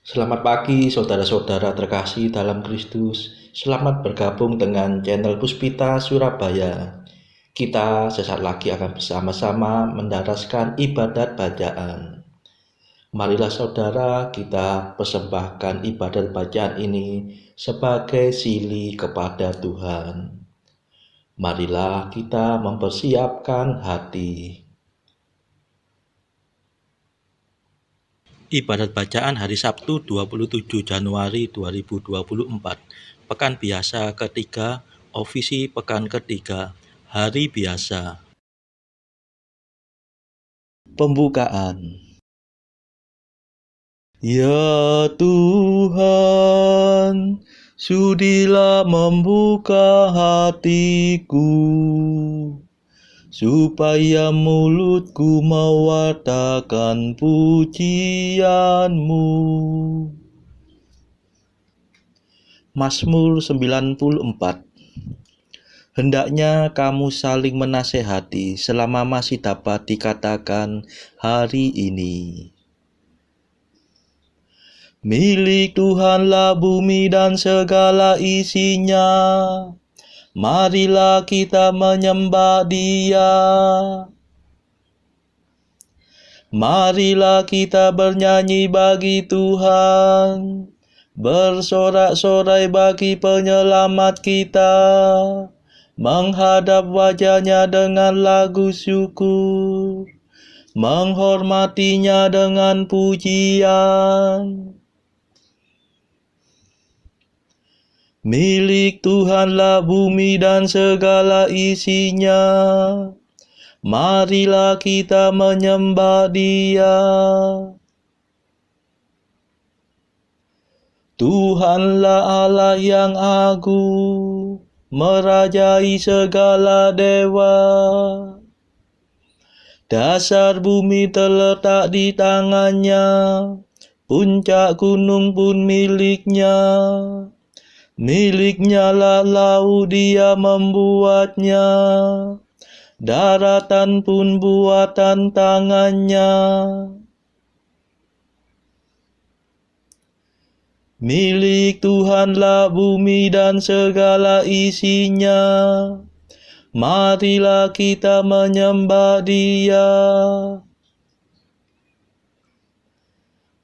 Selamat pagi saudara-saudara terkasih dalam Kristus. Selamat bergabung dengan channel Puspita Surabaya. Kita sesaat lagi akan bersama-sama mendaraskan ibadat bacaan. Marilah saudara kita persembahkan ibadat bacaan ini sebagai sili kepada Tuhan. Marilah kita mempersiapkan hati. Ibadat bacaan hari Sabtu 27 Januari 2024. Pekan biasa ketiga, ofisi pekan ketiga, hari biasa. Pembukaan. Ya Tuhan, sudilah membuka hatiku, supaya mulutku mewartakan pujian-Mu. Mazmur 94. Hendaknya kamu saling menasehati selama masih dapat dikatakan hari ini. Milik Tuhanlah bumi dan segala isinya. Marilah kita menyembah Dia. Marilah kita bernyanyi bagi Tuhan, bersorak-sorai bagi penyelamat kita, menghadap wajah-Nya dengan lagu syukur, menghormatinya dengan pujian. Milik Tuhanlah bumi dan segala isinya. Marilah kita menyembah Dia. Tuhanlah Allah yang agung, merajai segala dewa. Dasar bumi terletak di tangan-Nya, puncak gunung pun milik-Nya. Milik-Nya lah laut, Dia membuatnya, daratan pun buatan tangan-Nya. Milik Tuhanlah bumi dan segala isinya. Marilah kita menyembah Dia.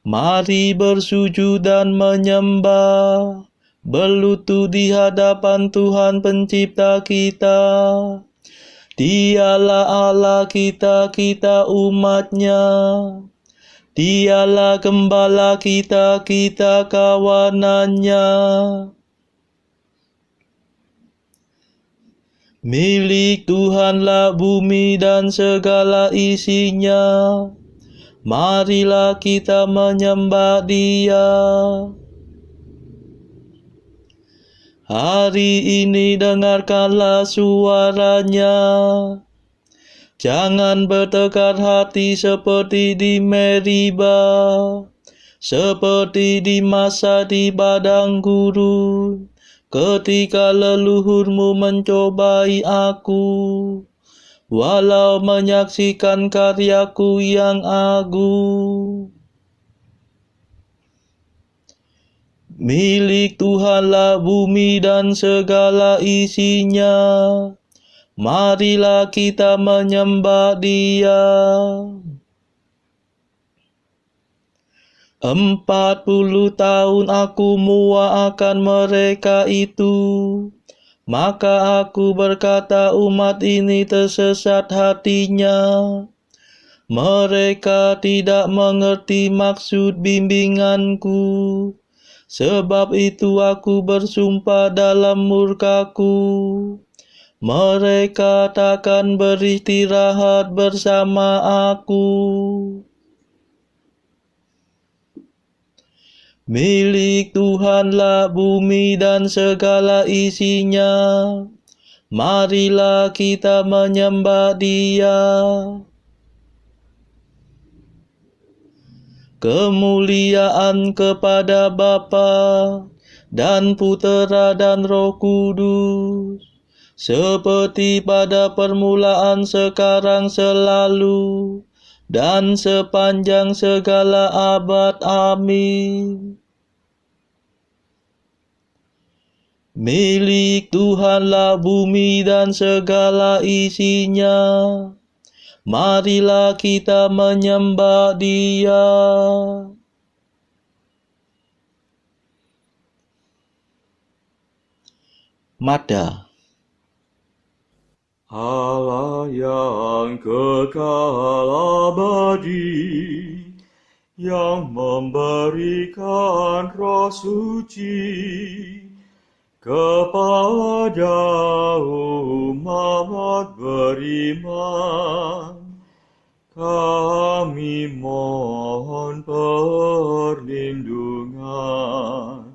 Mari bersujud dan menyembah, berlutut di hadapan Tuhan Pencipta kita. Dialah Allah kita, kita umat-Nya. Dialah gembala kita, kita kawanan-Nya. Milik Tuhanlah bumi dan segala isinya. Marilah kita menyembah Dia. Hari ini dengarkanlah suara-Nya. Jangan bertekad hati seperti di Meriba, seperti di masa di padang gurun, ketika leluhurmu mencobai aku, walau menyaksikan karyaku yang agung. Milik Tuhanlah bumi dan segala isinya. Marilah kita menyembah Dia. 40 tahun aku muak akan mereka itu. Maka aku berkata, umat ini tersesat hatinya. Mereka tidak mengerti maksud bimbinganku. Sebab itu aku bersumpah dalam murkaku, mereka takkan beristirahat bersama aku. Milik Tuhanlah bumi dan segala isinya. Marilah kita menyembah Dia. Kemuliaan kepada Bapa dan Putera dan Roh Kudus, seperti pada permulaan, sekarang, selalu, dan sepanjang segala abad. Amin. Milik Tuhanlah bumi dan segala isinya. Marilah kita menyembah Dia. Mada. Allah yang kekal abadi, yang memberikan Roh Suci kepada umat beriman, kami mohon perlindungan.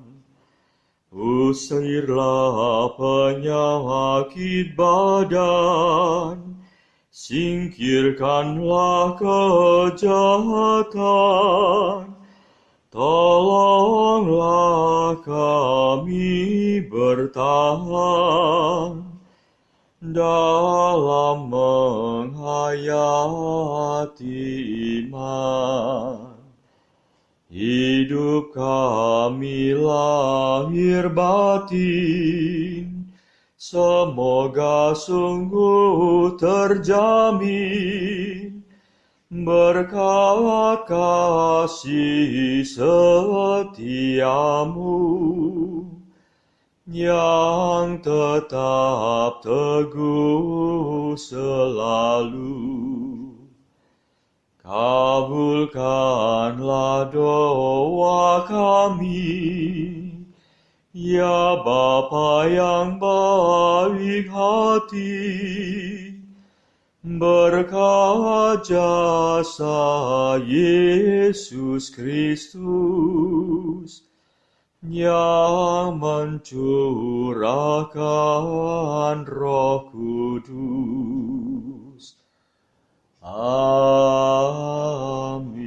Usirlah penyakit badan, singkirkanlah kejahatan, tolonglah kami bertahan dalam menghayati iman. Hidup kami lahir batin, semoga sungguh terjamin berkat kasih setiamu yang tetap teguh selalu. Kabulkanlah doa kami, ya Bapa yang baik hati, berkat jasa Yesus Kristus yang mencurahkan Roh Kudus. Amin.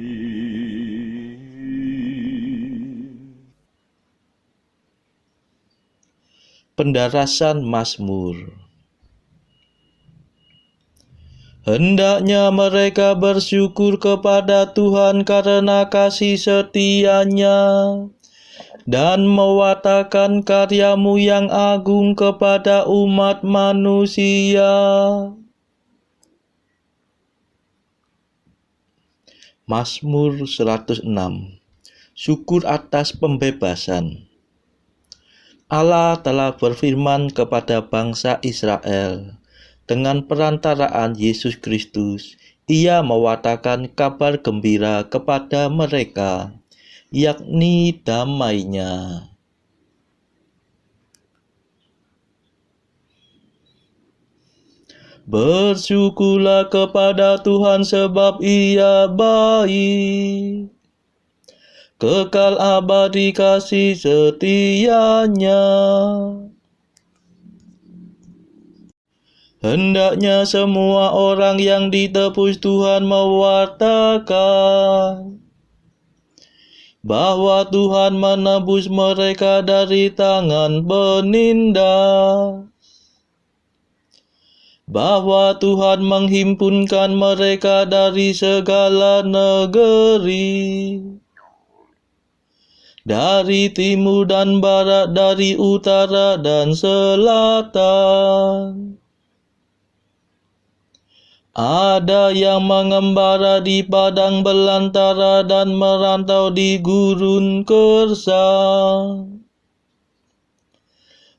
Pendarasan Mazmur. Hendaknya mereka bersyukur kepada Tuhan karena kasih setia-Nya, dan mewatakan karya-Mu yang agung kepada umat manusia. Mazmur 106. Syukur atas pembebasan. Allah telah berfirman kepada bangsa Israel. Dengan perantaraan Yesus Kristus, Ia mewatakan kabar gembira kepada mereka, yakni damai-Nya. Bersyukurlah kepada Tuhan sebab Ia baik. Kekal abadi kasih setia-Nya. Hendaknya semua orang yang ditebus Tuhan mewatakan bahwa Tuhan menebus mereka dari tangan penindas, bahwa Tuhan menghimpunkan mereka dari segala negeri, dari timur dan barat, dari utara dan selatan. Ada yang mengembara di padang belantara dan merantau di gurun gersang.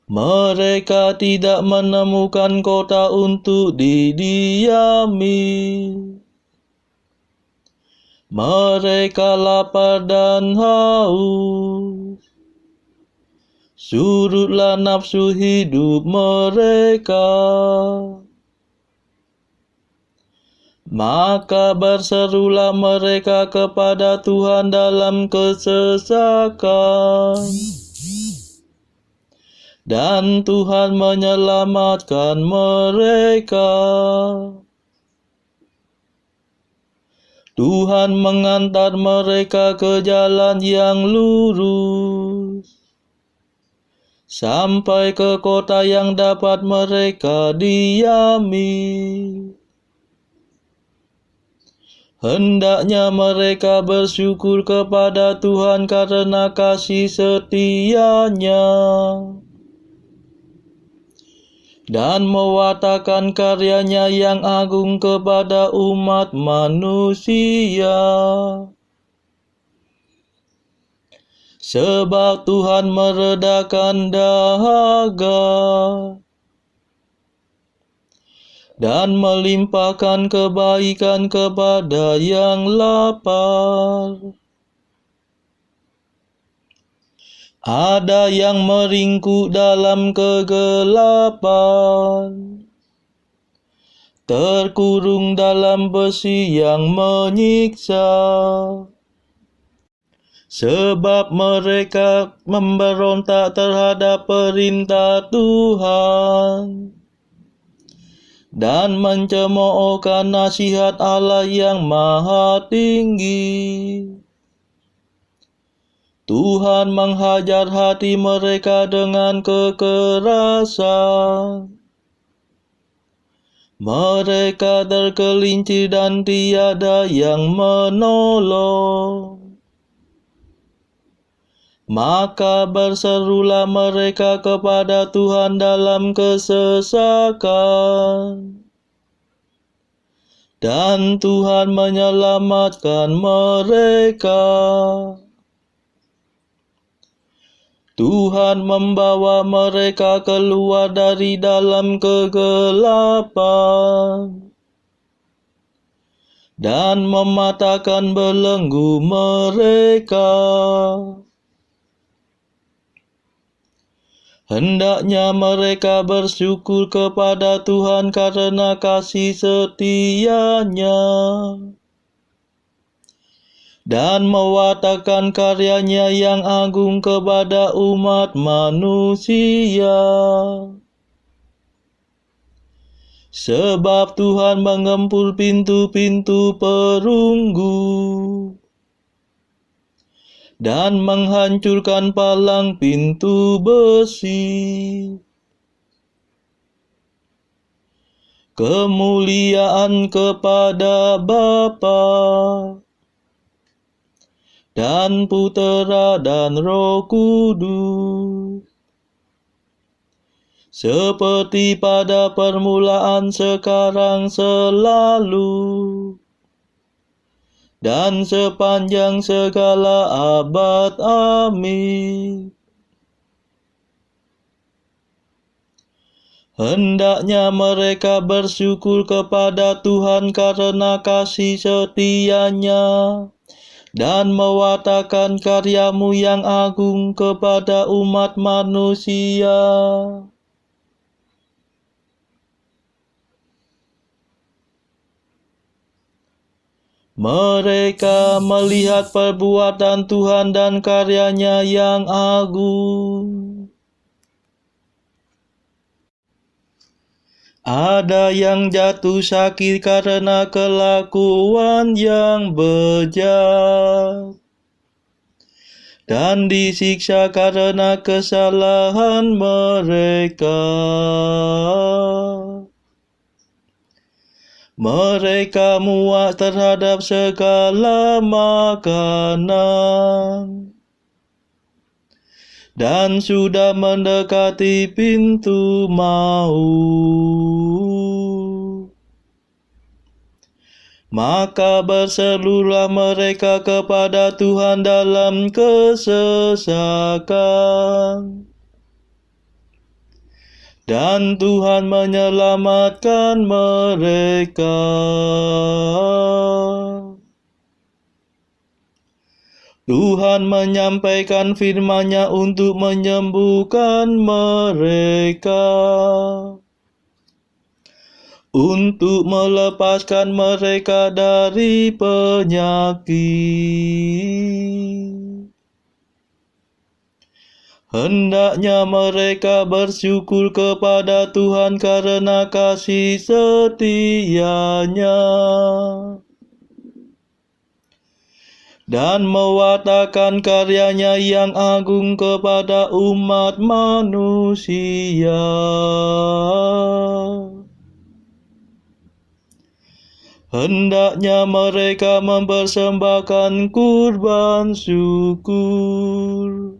Mereka tidak menemukan kota untuk didiami. Mereka lapar dan haus. Surutlah nafsu hidup mereka. Maka berserulah mereka kepada Tuhan dalam kesesakan, dan Tuhan menyelamatkan mereka. Tuhan mengantar mereka ke jalan yang lurus, sampai ke kota yang dapat mereka diami. Hendaknya mereka bersyukur kepada Tuhan karena kasih setia-Nya dan mewartakan karya-Nya yang agung kepada umat manusia. Sebab Tuhan meredakan dahaga dan melimpahkan kebaikan kepada yang lapar. Ada yang meringkuk dalam kegelapan, terkurung dalam besi yang menyiksa. Sebab mereka memberontak terhadap perintah Tuhan dan mencemoohkan nasihat Allah yang Maha Tinggi. Tuhan menghajar hati mereka dengan kekerasan. Mereka tergelincir dan tiada yang menolong. Maka berserulah mereka kepada Tuhan dalam kesesakan, dan Tuhan menyelamatkan mereka. Tuhan membawa mereka keluar dari dalam kegelapan dan mematahkan belenggu mereka. Hendaknya mereka bersyukur kepada Tuhan karena kasih setia-Nya dan mewartakan karya-Nya yang agung kepada umat manusia. Sebab Tuhan mengempur pintu-pintu perunggu dan menghancurkan palang pintu besi. Kemuliaan kepada Bapa dan Putera dan Roh Kudus, seperti pada permulaan, sekarang, selalu, dan sepanjang segala abad. Amin. Hendaknya mereka bersyukur kepada Tuhan karena kasih setia-Nya dan mewartakan karya-Mu yang agung kepada umat manusia. Mereka melihat perbuatan Tuhan dan karya-Nya yang agung. Ada yang jatuh sakit karena kelakuan yang bejat, dan disiksa karena kesalahan mereka. Mereka muak terhadap segala makanan dan sudah mendekati pintu maut. Maka berserulah mereka kepada Tuhan dalam kesesakan, dan Tuhan menyelamatkan mereka. Tuhan menyampaikan firman-Nya untuk menyembuhkan mereka, untuk melepaskan mereka dari penyakit. Hendaknya mereka bersyukur kepada Tuhan karena kasih setia-Nya dan mewartakan karya-Nya yang agung kepada umat manusia. Hendaknya mereka mempersembahkan kurban syukur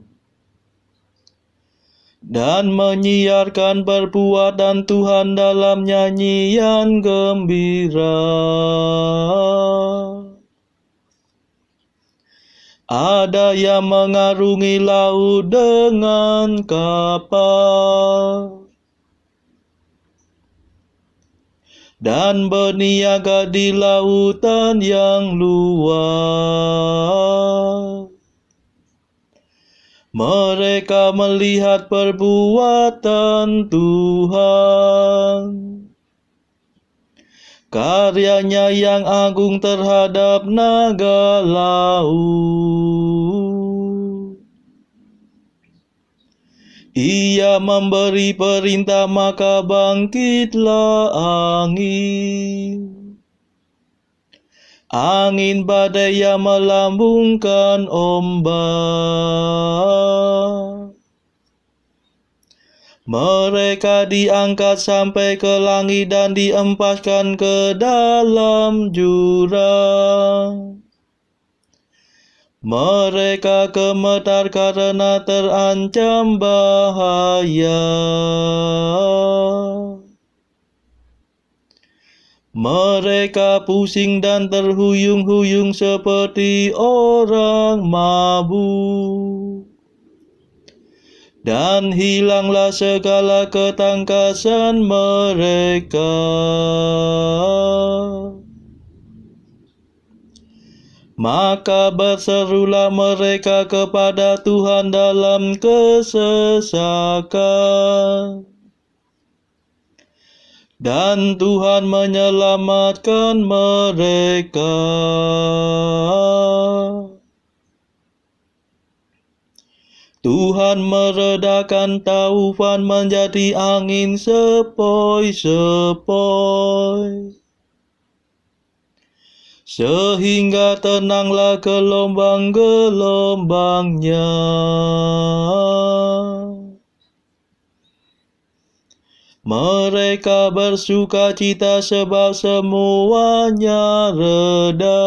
dan menyiarkan perbuatan Tuhan dalam nyanyian gembira. Ada yang mengarungi laut dengan kapal dan berniaga di lautan yang luas. Mereka melihat perbuatan Tuhan, karyanya yang agung terhadap naga laut. Ia memberi perintah maka bangkitlah angin. Angin badai yang melambungkan ombak. Mereka diangkat sampai ke langit dan diempaskan ke dalam jurang. Mereka gemetar karena terancam bahaya. Mereka pusing dan terhuyung-huyung seperti orang mabuk. Dan hilanglah segala ketangkasan mereka. Maka berserulah mereka kepada Tuhan dalam kesesakan. Dan Tuhan menyelamatkan mereka. Tuhan meredakan taufan menjadi angin sepoi-sepoi, sehingga tenanglah gelombang-gelombangnya. Mereka bersuka cita sebab semuanya reda.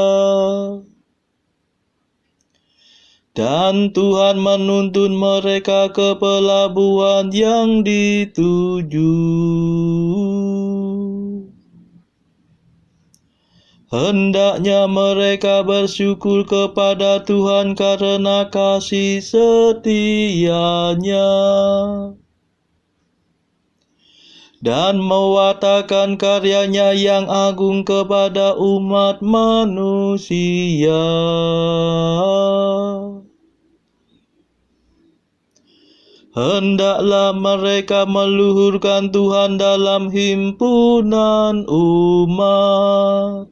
Dan Tuhan menuntun mereka ke pelabuhan yang dituju. Hendaknya mereka bersyukur kepada Tuhan karena kasih setia-Nya, dan mewartakan karyanya yang agung kepada umat manusia. Hendaklah mereka meluhurkan Tuhan dalam himpunan umat,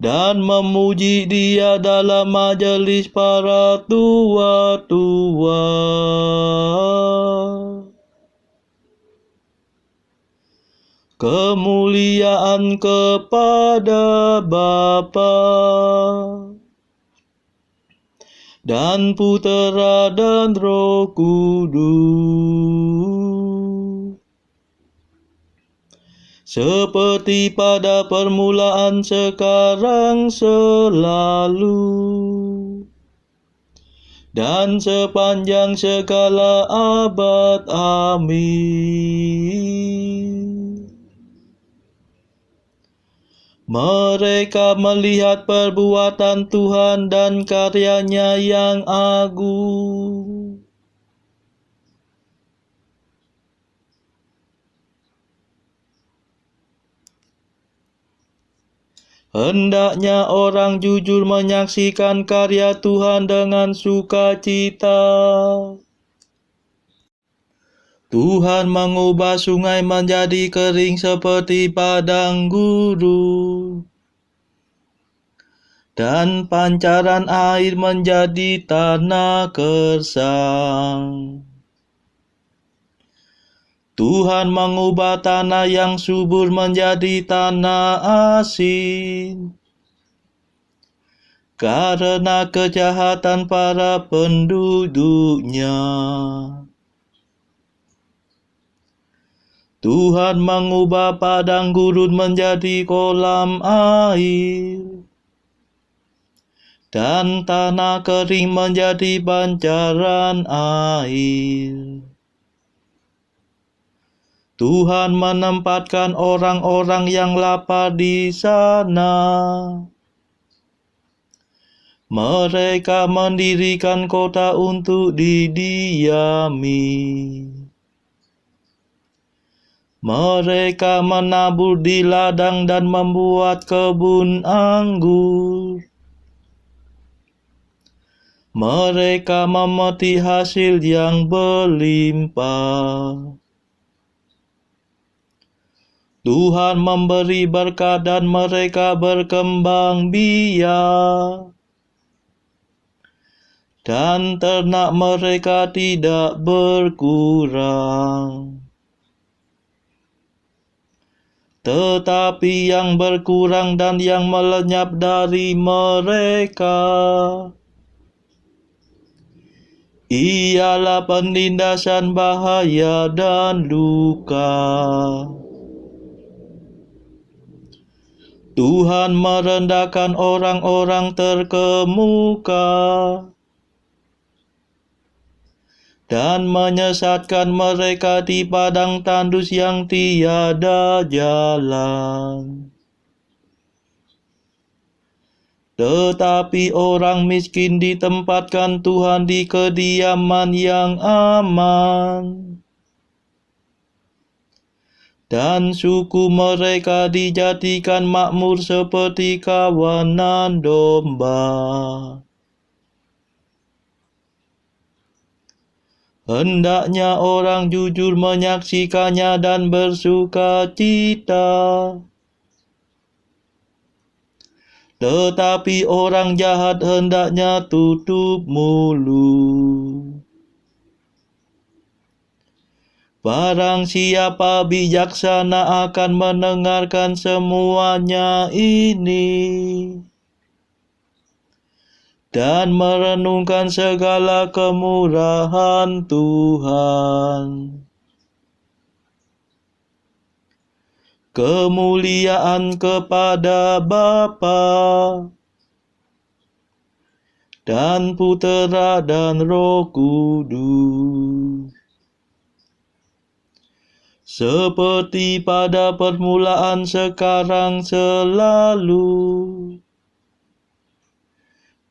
dan memuji Dia dalam majelis para tua-tua. Kemuliaan kepada Bapa dan Putera dan Roh Kudus, seperti pada permulaan, sekarang, selalu, dan sepanjang segala abad. Amin. Mereka melihat perbuatan Tuhan dan karyanya yang agung. Hendaknya orang jujur menyaksikan karya Tuhan dengan sukacita. Tuhan mengubah sungai menjadi kering seperti padang gurun, dan pancaran air menjadi tanah gersang. Tuhan mengubah tanah yang subur menjadi tanah asin, karena kejahatan para penduduknya. Tuhan mengubah padang gurun menjadi kolam air, dan tanah kering menjadi pancaran air. Tuhan menempatkan orang-orang yang lapar di sana. Mereka mendirikan kota untuk didiami. Mereka menabur di ladang dan membuat kebun anggur. Mereka memetik hasil yang berlimpah. Tuhan memberi berkat dan mereka berkembang biak. Dan ternak mereka tidak berkurang. Tetapi yang berkurang dan yang melenyap dari mereka ialah penindasan, bahaya, dan luka. Tuhan merendahkan orang-orang terkemuka dan menyesatkan mereka di padang tandus yang tiada jalan. Tetapi orang miskin ditempatkan Tuhan di kediaman yang aman, dan suku mereka dijadikan makmur seperti kawanan domba. Hendaknya orang jujur menyaksikannya dan bersuka cita. Tetapi orang jahat hendaknya tutup mulut. Barang siapa bijaksana akan mendengarkan semuanya ini, dan merenungkan segala kemurahan Tuhan. Kemuliaan kepada Bapa dan Putera dan Roh Kudus, seperti pada permulaan, sekarang, selalu,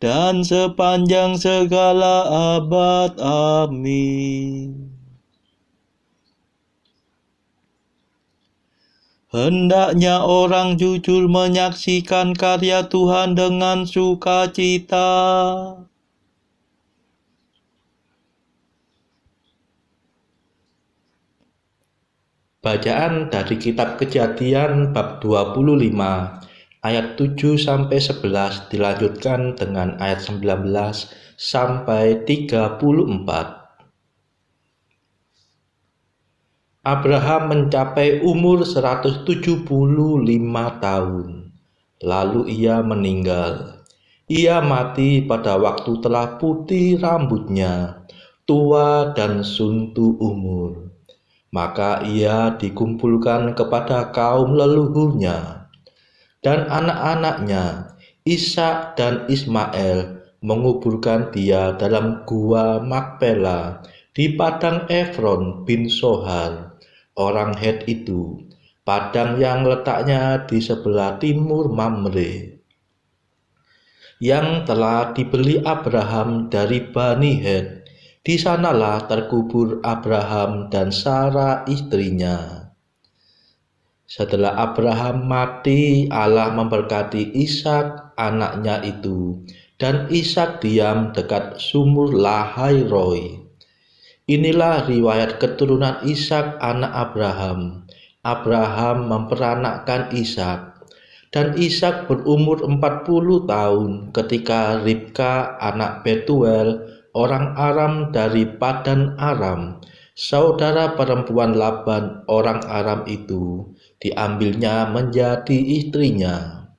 dan sepanjang segala abad. Amin. Hendaknya orang jujur menyaksikan karya Tuhan dengan sukacita. Bacaan dari kitab Kejadian bab 25 ayat 7-11 dilanjutkan dengan ayat 19 sampai 34. Abraham mencapai umur 175 tahun, lalu ia meninggal. Ia mati pada waktu telah putih rambutnya, tua dan suntuk umur. Maka ia dikumpulkan kepada kaum leluhurnya, dan anak-anaknya, Ishak dan Ismail, menguburkan dia dalam gua Makpela di padang Efron bin Sohar, orang Het itu, padang yang letaknya di sebelah timur Mamre, yang telah dibeli Abraham dari Bani Het. Di sanalah terkubur Abraham dan Sarah istrinya. Setelah Abraham mati, Allah memberkati Ishak anaknya itu, dan Ishak diam dekat sumur Lahai Roi. Inilah riwayat keturunan Ishak anak Abraham. Abraham memperanakkan Ishak, dan Ishak berumur 40 tahun ketika Ribka anak Betuel, orang Aram dari Padan Aram, saudara perempuan Laban orang Aram itu, diambilnya menjadi istrinya.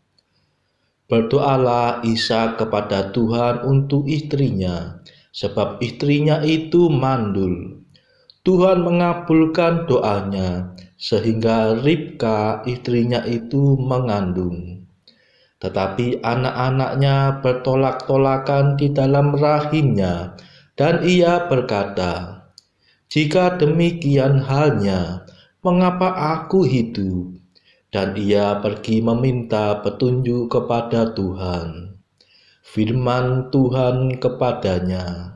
Berdoalah Ishak kepada Tuhan untuk istrinya, sebab istrinya itu mandul. Tuhan mengabulkan doanya, sehingga Ribka istrinya itu mengandung. Tetapi anak-anaknya bertolak-tolakan di dalam rahimnya, dan ia berkata, "Jika demikian halnya, mengapa aku hidup?" Dan ia pergi meminta petunjuk kepada Tuhan. Firman Tuhan kepadanya,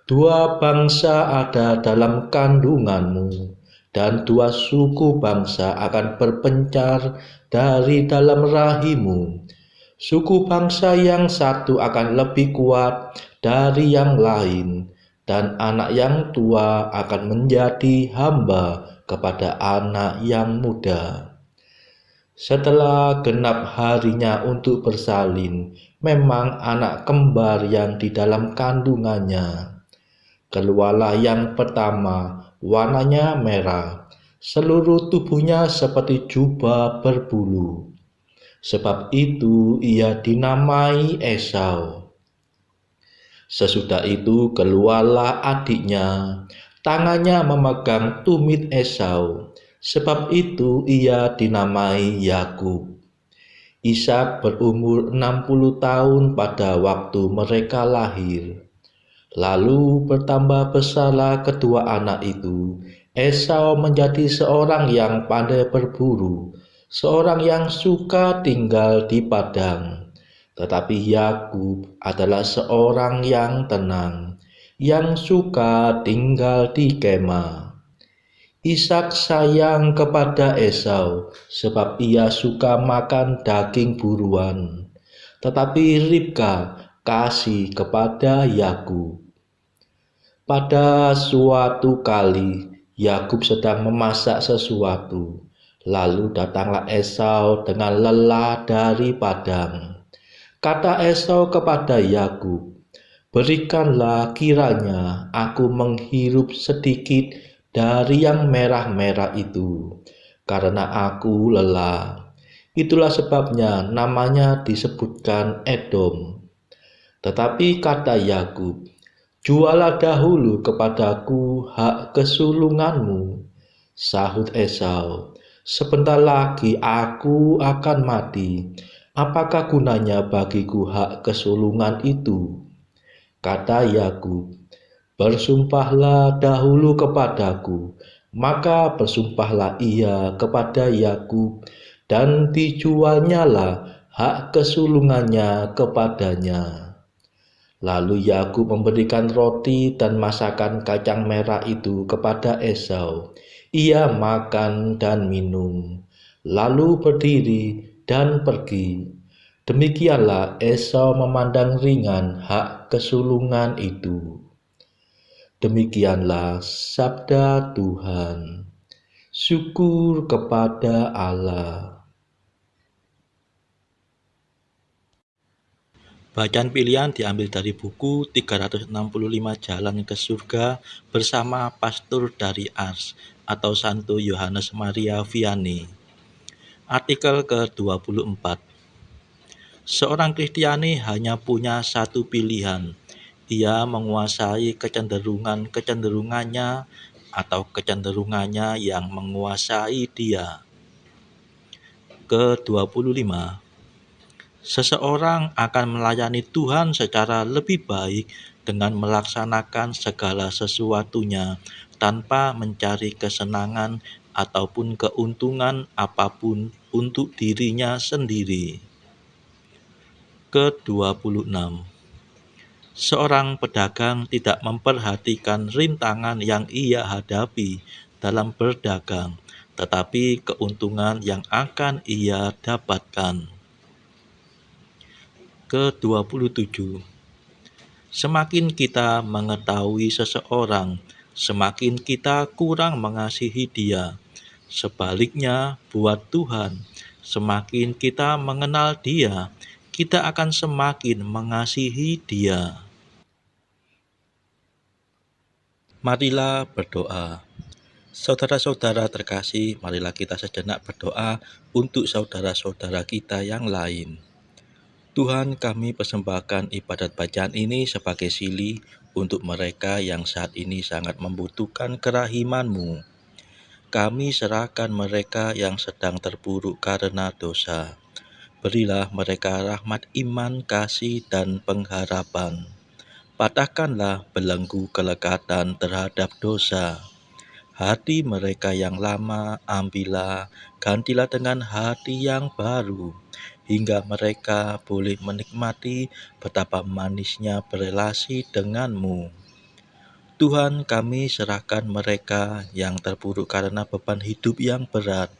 "Dua bangsa ada dalam kandunganmu, dan dua suku bangsa akan berpencar dari dalam rahimmu. Suku bangsa yang satu akan lebih kuat dari yang lain, dan anak yang tua akan menjadi hamba kepada anak yang muda." Setelah genap harinya untuk bersalin, memang anak kembar yang di dalam kandungannya. Keluarlah yang pertama, warnanya merah, seluruh tubuhnya seperti jubah berbulu. Sebab itu ia dinamai Esau. Sesudah itu keluarlah adiknya, tangannya memegang tumit Esau. Sebab itu ia dinamai Yakub. Ishak berumur 60 tahun pada waktu mereka lahir. Lalu bertambah besarlah kedua anak itu. Esau menjadi seorang yang pandai berburu, seorang yang suka tinggal di padang. Tetapi Yakub adalah seorang yang tenang, yang suka tinggal di kemah. Ishak sayang kepada Esau, sebab ia suka makan daging buruan. Tetapi Ribka kasih kepada Yakub. Pada suatu kali, Yakub sedang memasak sesuatu. Lalu datanglah Esau dengan lelah dari padang. Kata Esau kepada Yakub, "Berikanlah kiranya aku menghirup sedikit dari yang merah-merah itu, karena aku lelah." Itulah sebabnya namanya disebutkan Edom. Tetapi kata Yakub, "Jualah dahulu kepadaku hak kesulunganmu." Sahut Esau, "Sebentar lagi aku akan mati. Apakah gunanya bagiku hak kesulungan itu?" Kata Yakub, "Bersumpahlah dahulu kepadaku." Maka bersumpahlah ia kepada Yakub, dan dijualnyalah hak kesulungannya kepadanya. Lalu Yakub memberikan roti dan masakan kacang merah itu kepada Esau. Ia makan dan minum, lalu berdiri dan pergi. Demikianlah Esau memandang ringan hak kesulungan itu. Demikianlah sabda Tuhan. Syukur kepada Allah. Bacaan pilihan diambil dari buku 365 Jalan ke Surga bersama Pastor dari Ars atau Santo Yohanes Maria Vianney. Artikel ke-24. Seorang Kristiani hanya punya satu pilihan. Ia menguasai kecenderungannya atau kecenderungannya yang menguasai dia. Ke-25. Seseorang akan melayani Tuhan secara lebih baik dengan melaksanakan segala sesuatunya tanpa mencari kesenangan ataupun keuntungan apapun untuk dirinya sendiri. Ke-26. Seorang pedagang tidak memperhatikan rintangan yang ia hadapi dalam berdagang, tetapi keuntungan yang akan ia dapatkan. Ke-27. Semakin kita mengetahui seseorang, semakin kita kurang mengasihi dia. Sebaliknya, buat Tuhan, semakin kita mengenal dia, kita akan semakin mengasihi dia. Marilah berdoa. Saudara-saudara terkasih, marilah kita sejenak berdoa untuk saudara-saudara kita yang lain. Tuhan, kami persembahkan ibadat bacaan ini sebagai sili untuk mereka yang saat ini sangat membutuhkan kerahiman-Mu. Kami serahkan mereka yang sedang terpuruk karena dosa. Berilah mereka rahmat iman, kasih, dan pengharapan. Patahkanlah belenggu kelekatan terhadap dosa. Hati mereka yang lama ambillah, gantilah dengan hati yang baru, hingga mereka boleh menikmati betapa manisnya berelasi denganmu. Tuhan, kami serahkan mereka yang terpuruk karena beban hidup yang berat.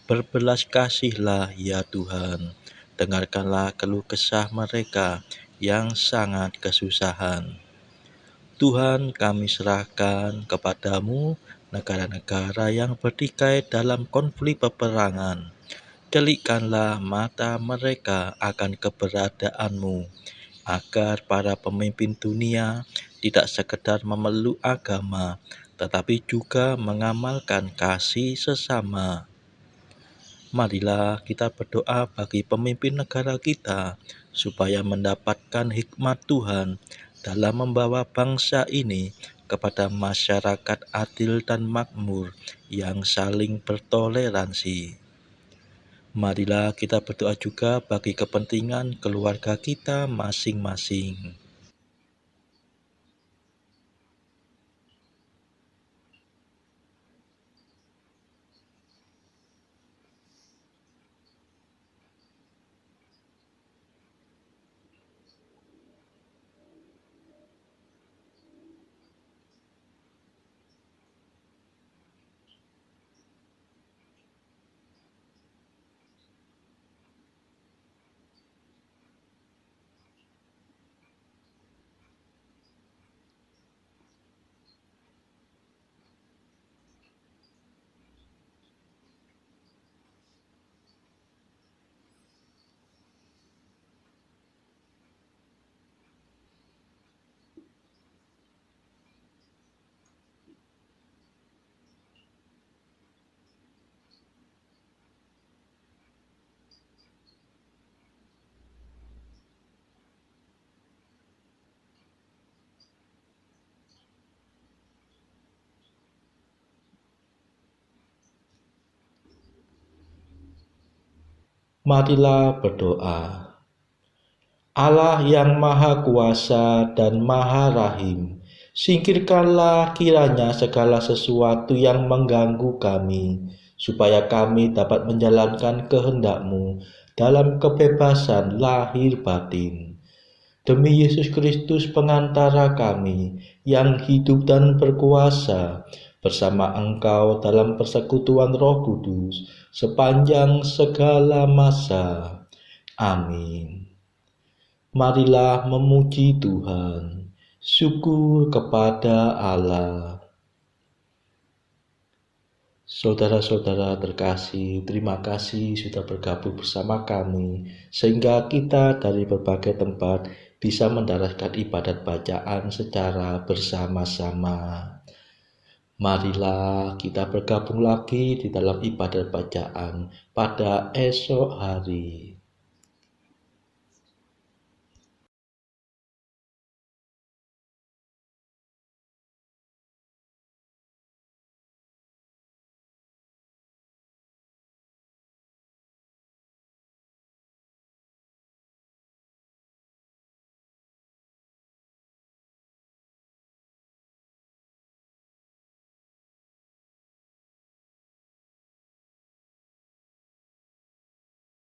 Berbelas kasihlah ya Tuhan, dengarkanlah keluh kesah mereka yang sangat kesusahan. Tuhan, kami serahkan kepadamu negara-negara yang bertikai dalam konflik peperangan. Celikkanlah mata mereka akan keberadaanmu, agar para pemimpin dunia tidak sekedar memeluk agama, tetapi juga mengamalkan kasih sesama. Marilah kita berdoa bagi pemimpin negara kita, supaya mendapatkan hikmat Tuhan dalam membawa bangsa ini kepada masyarakat adil dan makmur yang saling bertoleransi. Marilah kita berdoa juga bagi kepentingan keluarga kita masing-masing. Marilah berdoa. Allah yang Maha Kuasa dan Maha Rahim, singkirkanlah kiranya segala sesuatu yang mengganggu kami, supaya kami dapat menjalankan kehendak-Mu dalam kebebasan lahir batin. Demi Yesus Kristus pengantara kami, yang hidup dan berkuasa bersama Engkau dalam persekutuan Roh Kudus, sepanjang segala masa. Amin. Marilah memuji Tuhan. Syukur kepada Allah. Saudara-saudara terkasih, terima kasih sudah bergabung bersama kami, sehingga kita dari berbagai tempat bisa mendapatkan ibadat bacaan secara bersama-sama. Marilah kita bergabung lagi di dalam ibadat bacaan pada esok hari.